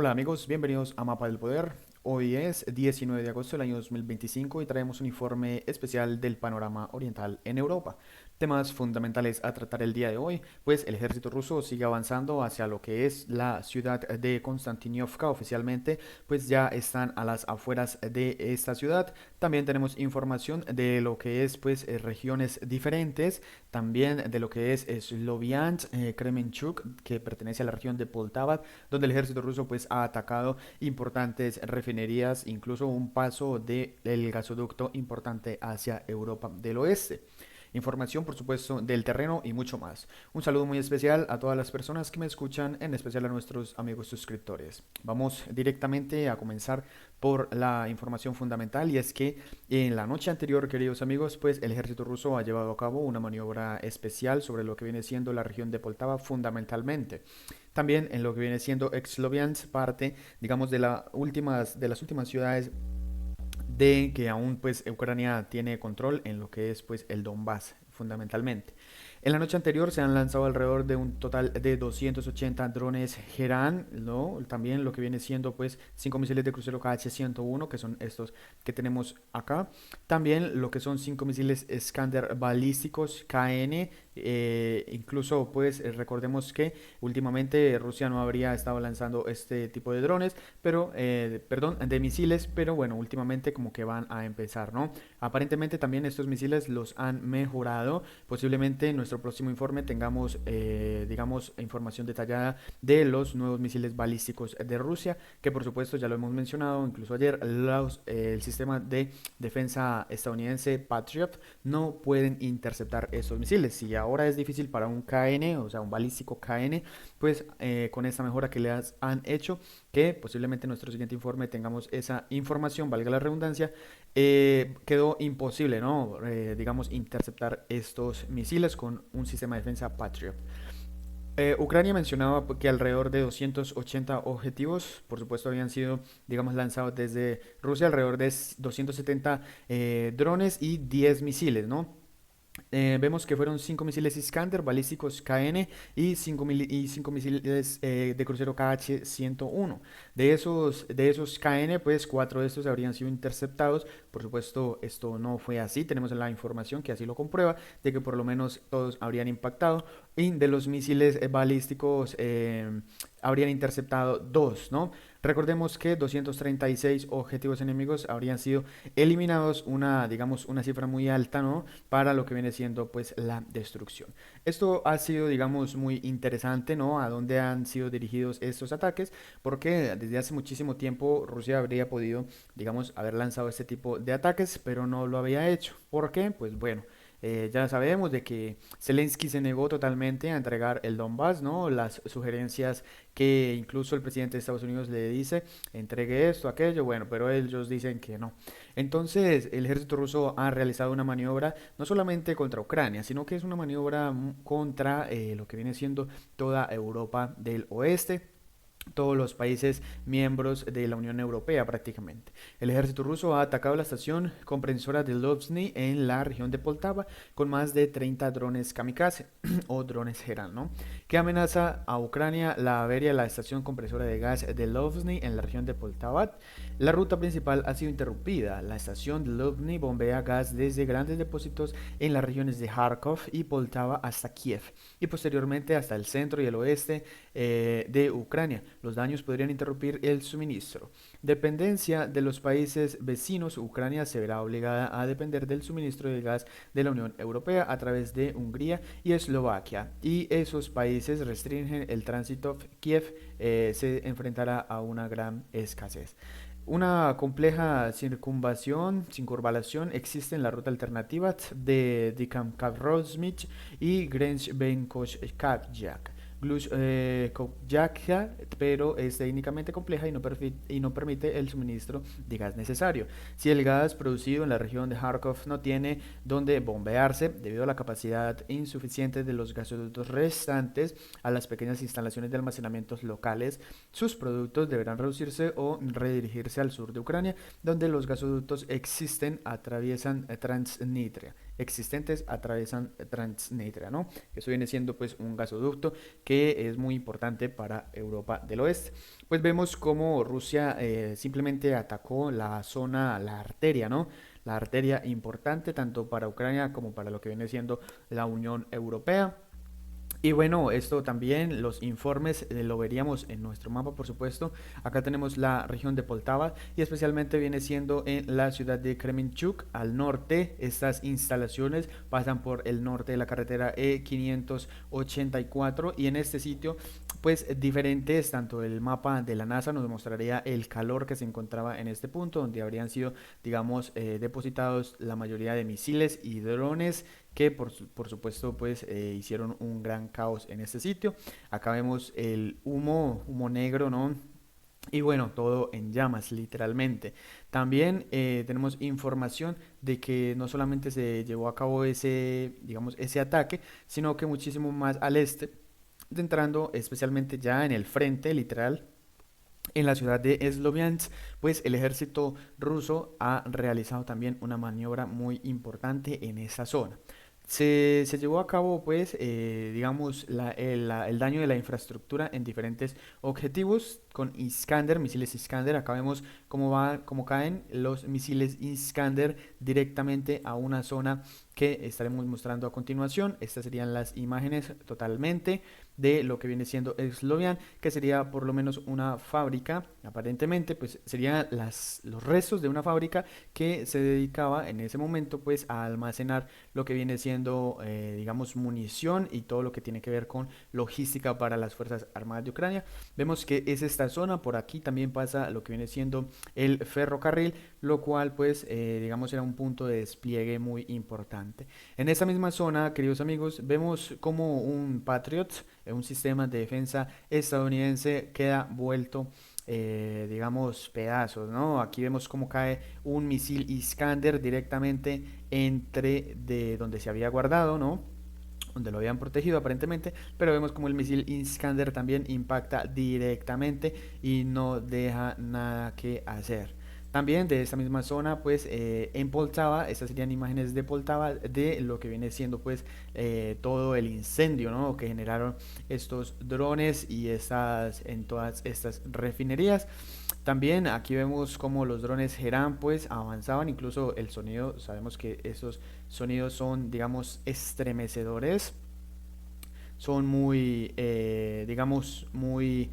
Hola amigos, bienvenidos a Mapa del Poder. Hoy es 19 de agosto del año 2025 y traemos un informe especial del panorama oriental en Europa. Temas fundamentales a tratar el día de hoy, pues el ejército ruso sigue avanzando hacia lo que es la ciudad de Konstantinovka oficialmente, pues ya están a las afueras de esta ciudad. También tenemos información de lo que es pues regiones diferentes, también de lo que es Sloviansk, Kremenchuk, que pertenece a la región de Poltava, donde el ejército ruso pues ha atacado importantes refinerías, incluso un paso del gasoducto importante hacia Europa del Oeste. Información, por supuesto, del terreno y mucho más. Un saludo muy especial a todas las personas que me escuchan, en especial a nuestros amigos suscriptores. Vamos directamente a comenzar por la información fundamental y es que en la noche anterior, queridos amigos, pues el ejército ruso ha llevado a cabo una maniobra especial sobre lo que viene siendo la región de Poltava fundamentalmente. También en lo que viene siendo Sloviansk, parte, digamos, de las últimas ciudades de que aún pues Ucrania tiene control en lo que es pues el Donbass fundamentalmente. En la noche anterior se han lanzado alrededor de un total de 280 drones Geran, ¿no? También lo que viene siendo pues 5 misiles de crucero KH-101, que son estos que tenemos acá. También lo que son 5 misiles Iskander balísticos KN. Incluso pues recordemos que últimamente Rusia no habría estado lanzando este tipo de drones, pero perdón, de misiles, pero bueno, últimamente como que van a empezar, ¿no? Aparentemente también estos misiles los han mejorado. Posiblemente en nuestro próximo informe tengamos, digamos, información detallada de los nuevos misiles balísticos de Rusia, que por supuesto ya lo hemos mencionado, incluso ayer, el sistema de defensa estadounidense Patriot no pueden interceptar esos misiles. Si ahora es difícil para un KN, o sea, un balístico KN, pues con esta mejora que les han hecho, que posiblemente en nuestro siguiente informe tengamos esa información, valga la redundancia, quedó imposible, ¿no? Digamos, interceptar estos misiles con un sistema de defensa Patriot. Ucrania mencionaba que alrededor de 280 objetivos, por supuesto, habían sido, digamos, lanzados desde Rusia, alrededor de 270 drones y 10 misiles, ¿no? Vemos que fueron 5 misiles Iskander balísticos KN y 5 misiles de crucero KH-101. De esos KN, pues 4 de estos habrían sido interceptados. Por supuesto, esto no fue así. Tenemos la información que así lo comprueba, de que por lo menos todos habrían impactado. Y de los misiles balísticos habrían interceptado 2, ¿no? Recordemos que 236 objetivos enemigos habrían sido eliminados, digamos, una cifra muy alta, ¿no? Para lo que viene siendo, pues, la destrucción. Esto ha sido, digamos, muy interesante, ¿no? A dónde han sido dirigidos estos ataques, porque desde hace muchísimo tiempo Rusia habría podido, digamos, haber lanzado este tipo de ataques, pero no lo había hecho. ¿Por qué? Pues bueno. Ya sabemos de que Zelensky se negó totalmente a entregar el Donbass, ¿no? Las sugerencias que incluso el presidente de Estados Unidos le dice, entregue esto, aquello, bueno, pero ellos dicen que no. Entonces, el ejército ruso ha realizado una maniobra no solamente contra Ucrania, sino que es una maniobra contra lo que viene siendo toda Europa del Oeste, todos los países miembros de la Unión Europea prácticamente. El ejército ruso ha atacado la estación comprensora de Lovsny en la región de Poltava con más de 30 drones kamikaze o drones Geran, ¿no? Que amenaza a Ucrania la avería de la estación compresora de gas de Lovsny en la región de Poltava. La ruta principal ha sido interrumpida. La estación de Lovsny bombea gas desde grandes depósitos en las regiones de Kharkov y Poltava hasta Kiev y posteriormente hasta el centro y el oeste de Ucrania. Los daños podrían interrumpir el suministro. Dependencia de los países vecinos, Ucrania se verá obligada a depender del suministro de gas de la Unión Europea a través de Hungría y Eslovaquia. Y esos países restringen el tránsito. Kiev se enfrentará a una gran escasez. Una compleja circunvalación existe en la ruta alternativa de Dikam-Kavrosmich y Grench-Benkosh-Kavjak. Glushkovyakia, pero es técnicamente compleja y no permite el suministro de gas necesario. Si el gas producido en la región de Kharkov no tiene donde bombearse debido a la capacidad insuficiente de los gasoductos restantes a las pequeñas instalaciones de almacenamiento locales, sus productos deberán reducirse o redirigirse al sur de Ucrania, donde los gasoductos existen, atraviesan Transnistria. existentes atraviesan Transnistria, ¿no? Eso viene siendo pues un gasoducto que es muy importante para Europa del Oeste. Pues vemos cómo Rusia simplemente atacó la zona, la arteria, ¿no? La arteria importante tanto para Ucrania como para lo que viene siendo la Unión Europea. Y bueno, esto también, los informes lo veríamos en nuestro mapa, por supuesto. Acá tenemos la región de Poltava y especialmente viene siendo en la ciudad de Kremenchuk, al norte. Estas instalaciones pasan por el norte de la carretera E584 y en este sitio, pues diferentes, tanto el mapa de la NASA nos mostraría el calor que se encontraba en este punto, donde habrían sido, digamos, depositados la mayoría de misiles y drones que por supuesto pues hicieron un gran caos en este sitio. Acá vemos el humo negro, ¿no? Y bueno, todo en llamas, literalmente. También tenemos información de que no solamente se llevó a cabo ese, digamos, ese ataque, sino que muchísimo más al este, entrando especialmente ya en el frente, literal, en la ciudad de Sloviansk, pues el ejército ruso ha realizado también una maniobra muy importante en esa zona. Se llevó a cabo, pues, digamos, el daño de la infraestructura en diferentes objetivos con Iskander, misiles Iskander. Acá vemos cómo caen los misiles Iskander directamente a una zona que estaremos mostrando a continuación. Estas serían las imágenes totalmente de lo que viene siendo Slovian, que sería por lo menos una fábrica, aparentemente, pues serían los restos de una fábrica que se dedicaba en ese momento, pues, a almacenar lo que viene siendo, digamos, munición y todo lo que tiene que ver con logística para las Fuerzas Armadas de Ucrania. Vemos que es esta zona, por aquí también pasa lo que viene siendo el ferrocarril, lo cual, pues, digamos, era un punto de despliegue muy importante. En esa misma zona, queridos amigos, vemos como un Patriot, un sistema de defensa estadounidense, queda vuelto, digamos, pedazos, ¿no? Aquí vemos cómo cae un misil Iskander directamente entre de donde se había guardado, ¿no? Donde lo habían protegido aparentemente, pero vemos como el misil Iskander también impacta directamente y no deja nada que hacer. También de esta misma zona, pues en Poltava, estas serían imágenes de Poltava, de lo que viene siendo pues todo el incendio, ¿no? Que generaron estos drones y en todas estas refinerías. También aquí vemos cómo los drones Geran pues avanzaban, incluso el sonido, sabemos que esos sonidos son, digamos, estremecedores, son muy, digamos, muy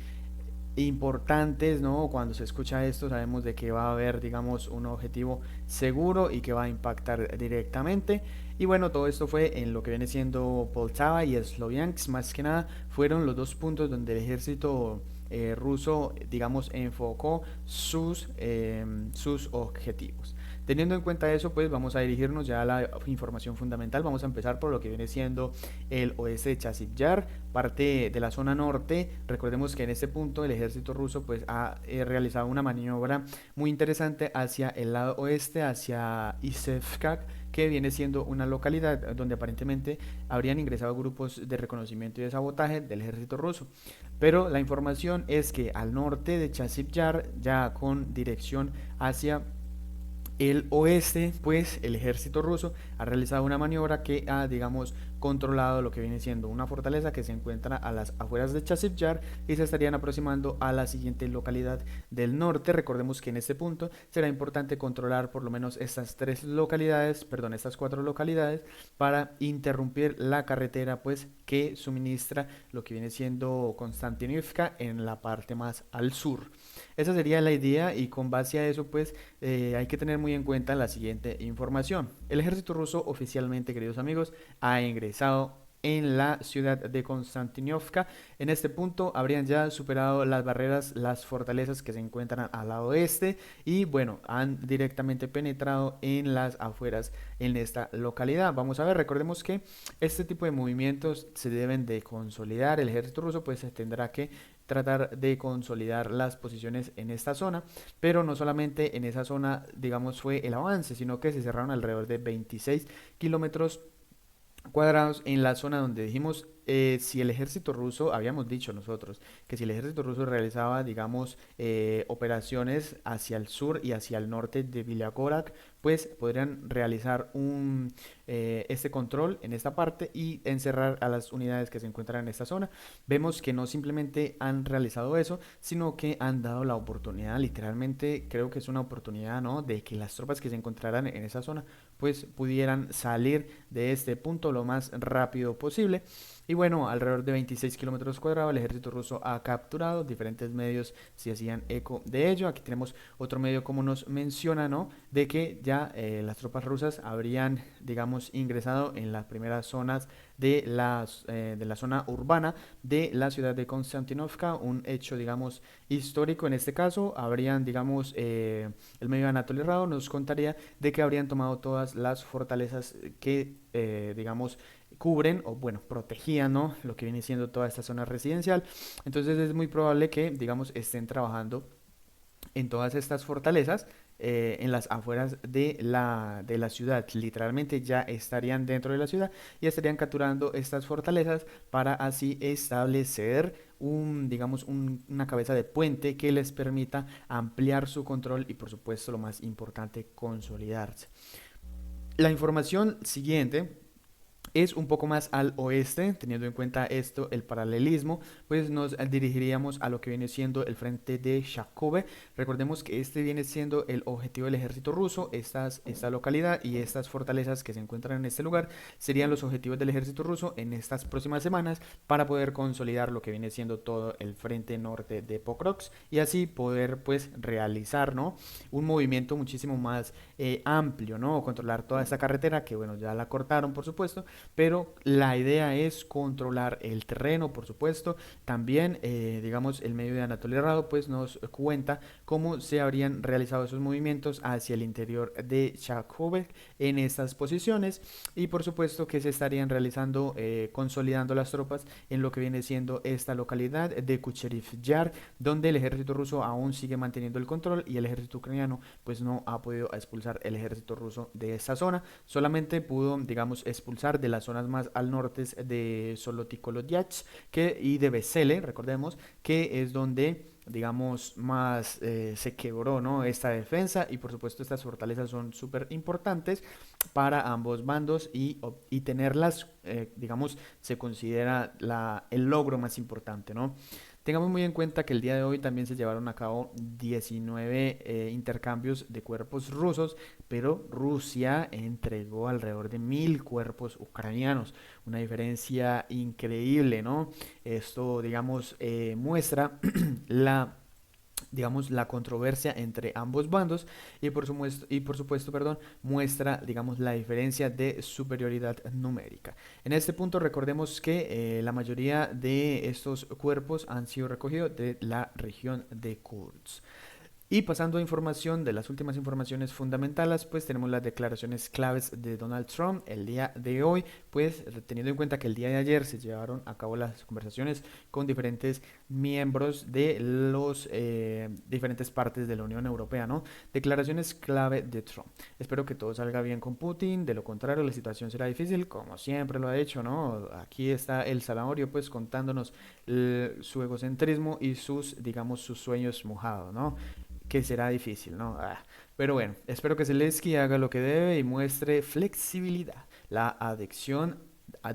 importantes, ¿no? Cuando se escucha esto sabemos de que va a haber, digamos, un objetivo seguro y que va a impactar directamente. Y bueno, todo esto fue en lo que viene siendo Poltava y Sloviansk, más que nada fueron los dos puntos donde el ejército ruso, digamos, enfocó sus objetivos. Teniendo en cuenta eso, pues vamos a dirigirnos ya a la información fundamental. Vamos a empezar por lo que viene siendo el oeste de Chasiv Yar, parte de la zona norte. Recordemos que en este punto el ejército ruso pues ha realizado una maniobra muy interesante hacia el lado oeste, hacia Isevkak, que viene siendo una localidad donde aparentemente habrían ingresado grupos de reconocimiento y de sabotaje del ejército ruso. Pero la información es que al norte de Chasiv Yar, ya con dirección hacia el oeste, pues el ejército ruso ha realizado una maniobra que ha, digamos, controlado lo que viene siendo una fortaleza que se encuentra a las afueras de Chasiv Yar y se estarían aproximando a la siguiente localidad del norte. Recordemos que en este punto será importante controlar por lo menos estas estas cuatro localidades para interrumpir la carretera, pues, que suministra lo que viene siendo Konstantinivka en la parte más al sur. Esa sería la idea y con base a eso pues hay que tener muy en cuenta la siguiente información. El ejército ruso oficialmente, queridos amigos, ha ingresado en la ciudad de Konstantinovka. En este punto habrían ya superado las barreras, las fortalezas que se encuentran al lado oeste y bueno, han directamente penetrado en las afueras en esta localidad. Vamos a ver, recordemos que este tipo de movimientos se deben de consolidar. El ejército ruso pues tendrá que tratar de consolidar las posiciones en esta zona, pero no solamente en esa zona, digamos, fue el avance, sino que se cerraron alrededor de 26 kilómetros cuadrados en la zona donde dijimos, si el ejército ruso, habíamos dicho nosotros, que si el ejército ruso realizaba, digamos, operaciones hacia el sur y hacia el norte de Villagorak, pues podrían realizar este control en esta parte y encerrar a las unidades que se encuentran en esta zona. Vemos que no simplemente han realizado eso, sino que han dado la oportunidad, literalmente creo que es una oportunidad, ¿no?, de que las tropas que se encontraran en esa zona pues pudieran salir de este punto lo más rápido posible. Y bueno, alrededor de 26 kilómetros cuadrados el ejército ruso ha capturado. Diferentes medios se hacían eco de ello. Aquí tenemos otro medio como nos menciona, ¿no?, de que ya las tropas rusas habrían, digamos, ingresado en las primeras zonas de la zona urbana de la ciudad de Konstantinovka, un hecho, digamos, histórico en este caso. Habrían, digamos, el medio Anatoly Rado nos contaría de que habrían tomado todas las fortalezas que, digamos, cubren o bueno, protegían, ¿no?, lo que viene siendo toda esta zona residencial. Entonces es muy probable que, digamos, estén trabajando en todas estas fortalezas en las afueras de la ciudad. Literalmente ya estarían dentro de la ciudad y estarían capturando estas fortalezas para así establecer digamos, una cabeza de puente que les permita ampliar su control y por supuesto lo más importante, consolidarse. La información siguiente es un poco más al oeste, teniendo en cuenta esto, el paralelismo, pues nos dirigiríamos a lo que viene siendo el frente de Shakove. Recordemos que este viene siendo el objetivo del ejército ruso. Esta localidad y estas fortalezas que se encuentran en este lugar serían los objetivos del ejército ruso en estas próximas semanas para poder consolidar lo que viene siendo todo el frente norte de Pokrovsk y así poder pues realizar, ¿no?, un movimiento muchísimo más amplio, ¿no?, controlar toda esta carretera que bueno, ya la cortaron por supuesto, pero la idea es controlar el terreno, por supuesto. También, digamos, el medio de Anatoly Rado pues nos cuenta cómo se habrían realizado esos movimientos hacia el interior de Shakhovek en estas posiciones y por supuesto que se estarían realizando, consolidando las tropas en lo que viene siendo esta localidad de Kucheriv Yar, donde el ejército ruso aún sigue manteniendo el control y el ejército ucraniano pues no ha podido expulsar el ejército ruso de esta zona. Solamente pudo, digamos, expulsar de las zonas más al norte de Solotikolodiach y de Vesele, recordemos, que es donde, digamos, más se quebró, ¿no?, esta defensa y por supuesto estas fortalezas son súper importantes para ambos bandos y tenerlas, digamos, se considera el logro más importante, ¿no? Tengamos muy en cuenta que el día de hoy también se llevaron a cabo 19 intercambios de cuerpos rusos, pero Rusia entregó alrededor de 1.000 cuerpos ucranianos, una diferencia increíble, ¿no? Esto, digamos, muestra la digamos, la controversia entre ambos bandos y por supuesto, perdón, muestra, digamos, la diferencia de superioridad numérica. En este punto recordemos que la mayoría de estos cuerpos han sido recogidos de la región de Kursk. Y pasando a información de las últimas informaciones fundamentales, pues tenemos las declaraciones claves de Donald Trump el día de hoy, pues teniendo en cuenta que el día de ayer se llevaron a cabo las conversaciones con diferentes miembros de los diferentes partes de la Unión Europea, ¿no? Declaraciones clave de Trump. Espero que todo salga bien con Putin, de lo contrario la situación será difícil, como siempre lo ha hecho, ¿no? Aquí está el Zanahorio, pues contándonos su egocentrismo y digamos, sus sueños mojados, ¿no? Que será difícil, ¿no? Pero bueno, espero que Zelensky haga lo que debe y muestre flexibilidad. La adhesión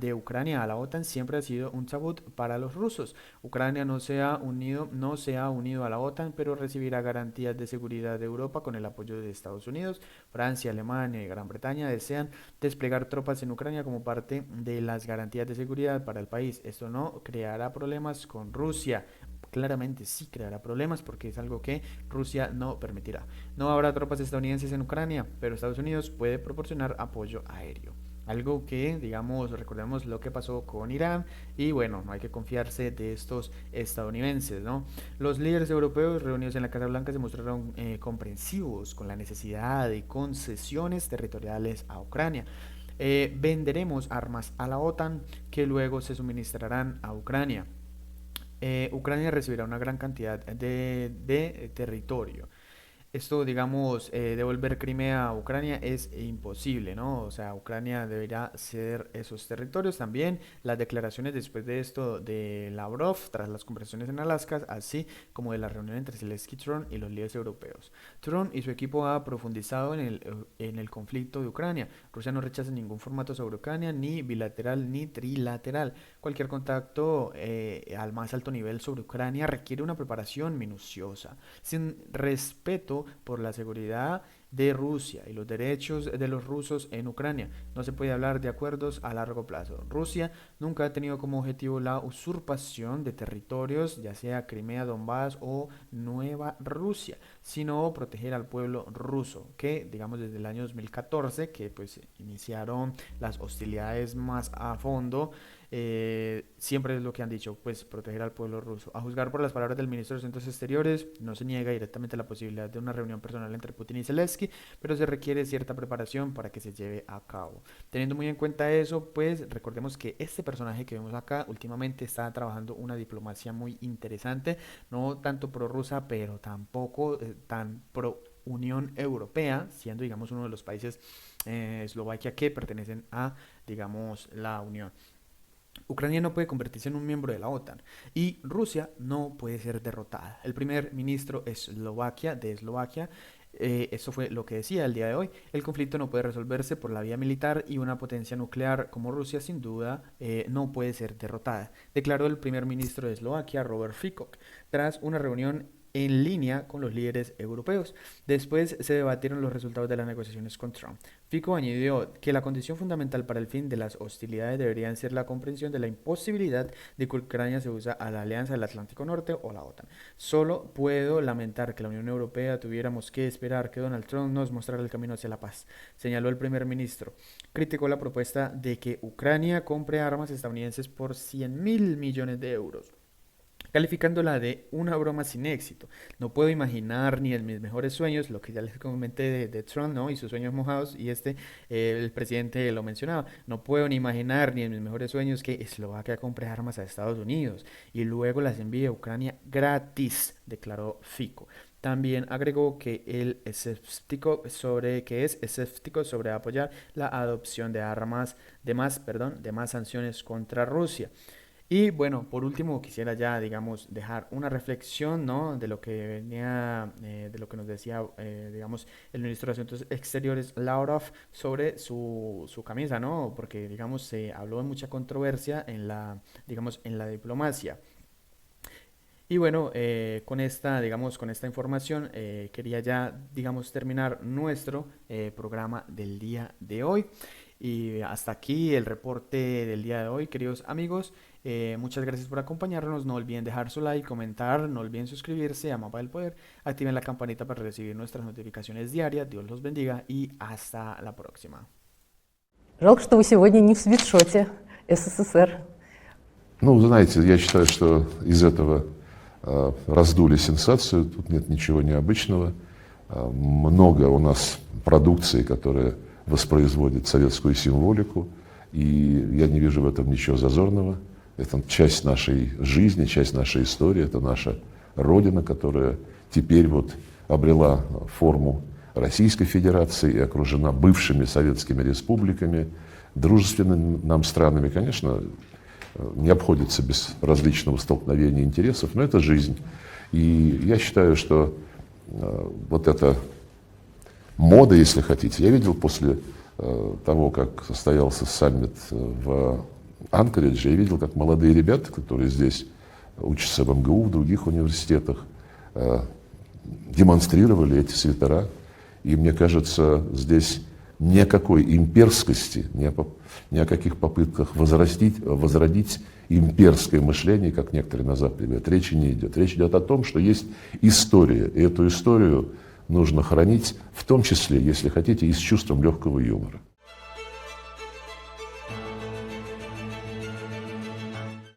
de Ucrania a la OTAN siempre ha sido un tabú para los rusos. Ucrania no se ha unido a la OTAN, pero recibirá garantías de seguridad de Europa con el apoyo de Estados Unidos. Francia, Alemania y Gran Bretaña desean desplegar tropas en Ucrania como parte de las garantías de seguridad para el país. Esto no creará problemas con Rusia. Claramente sí creará problemas porque es algo que Rusia no permitirá. No habrá tropas estadounidenses en Ucrania, pero Estados Unidos puede proporcionar apoyo aéreo. Algo que, digamos, recordemos lo que pasó con Irán y bueno, no hay que confiarse de estos estadounidenses, ¿no? Los líderes europeos reunidos en la Casa Blanca se mostraron comprensivos con la necesidad de concesiones territoriales a Ucrania. Venderemos armas a la OTAN que luego se suministrarán a Ucrania. Ucrania recibirá una gran cantidad de territorio. Esto, digamos, devolver Crimea a Ucrania es imposible, ¿no? O sea, Ucrania deberá ceder esos territorios también. Las declaraciones después de esto de Lavrov, tras las conversaciones en Alaska, así como de la reunión entre Zelensky, Trump y los líderes europeos. Trump y su equipo ha profundizado en el conflicto de Ucrania. Rusia no rechaza ningún formato sobre Ucrania, ni bilateral ni trilateral. Cualquier contacto al más alto nivel sobre Ucrania requiere una preparación minuciosa sin respeto por la seguridad de Rusia y los derechos de los rusos en Ucrania. No se puede hablar de acuerdos a largo plazo. Rusia nunca ha tenido como objetivo la usurpación de territorios, ya sea Crimea, Donbass o Nueva Rusia, sino proteger al pueblo ruso, que digamos desde el año 2014, que pues iniciaron las hostilidades más a fondo, siempre es lo que han dicho, pues proteger al pueblo ruso. A juzgar por las palabras del ministro de Asuntos Exteriores, no se niega directamente la posibilidad de una reunión personal entre Putin y Zelensky, pero se requiere cierta preparación para que se lleve a cabo. Teniendo muy en cuenta eso, pues recordemos que este personaje que vemos acá últimamente está trabajando una diplomacia muy interesante, no tanto prorrusa, pero tampoco tan pro Unión Europea, siendo digamos uno de los países Eslovaquia que pertenecen a digamos la Unión. Ucrania no puede convertirse en un miembro de la OTAN y Rusia no puede ser derrotada. El primer ministro de Eslovaquia, eso fue lo que decía el día de hoy. El conflicto no puede resolverse por la vía militar y una potencia nuclear como Rusia sin duda no puede ser derrotada, declaró el primer ministro de Eslovaquia, Robert Fico, tras una reunión en línea con los líderes europeos. Después se debatieron los resultados de las negociaciones con Trump. Fico añadió que la condición fundamental para el fin de las hostilidades debería ser la comprensión de la imposibilidad de que Ucrania se use a la Alianza del Atlántico Norte o la OTAN. Solo puedo lamentar que la Unión Europea tuviéramos que esperar que Donald Trump nos mostrara el camino hacia la paz, señaló el primer ministro. Criticó la propuesta de que Ucrania compre armas estadounidenses por 100.000 millones de euros, calificándola de una broma sin éxito. No puedo imaginar ni en mis mejores sueños, lo que ya les comenté de Trump, ¿no? Y sus sueños mojados, y el presidente lo mencionaba, no puedo ni imaginar ni en mis mejores sueños que Eslovaquia compre armas a Estados Unidos y luego las envíe a Ucrania gratis, declaró Fico. También agregó que es escéptico sobre apoyar la adopción de más sanciones contra Rusia. Y bueno, por último quisiera ya, digamos, dejar una reflexión, ¿no? De lo que venía, de lo que nos decía, digamos, el ministro de Asuntos Exteriores, Lavrov, sobre su camisa, ¿no? Porque, digamos, se habló de mucha controversia digamos, en la diplomacia. Y bueno, digamos, con esta información, quería ya, digamos, terminar nuestro programa del día de hoy. Y hasta aquí el reporte del día de hoy, queridos amigos. Muchas gracias por acompañarnos. No olviden dejar su like, comentar, no olviden suscribirse a Mapa del Poder. Activen la campanita para recibir nuestras notificaciones diarias. Dios los bendiga y hasta la próxima. Жалко, что вы сегодня не в свитшоте СССР. Ну, знаете, я считаю, что из этого раздули сенсацию, тут нет ничего необычного. Много у нас продукции, которая воспроизводит советскую символику, и я не вижу в этом ничего зазорного. Это часть нашей жизни, часть нашей истории, это наша Родина, которая теперь вот обрела форму Российской Федерации и окружена бывшими советскими республиками, дружественными нам странами. Конечно, не обходится без различного столкновения интересов, но это жизнь. И я считаю, что вот эта мода, если хотите, я видел после того, как состоялся саммит в Анкоридже, я видел, как молодые ребята, которые здесь учатся в МГУ, в других университетах, демонстрировали эти свитера. И мне кажется, здесь ни о какой имперскости, ни о каких попытках возродить имперское мышление, как некоторые на Западе говорят, речи не идет. Речь идет о том, что есть история, и эту историю нужно хранить, в том числе, если хотите, и с чувством легкого юмора.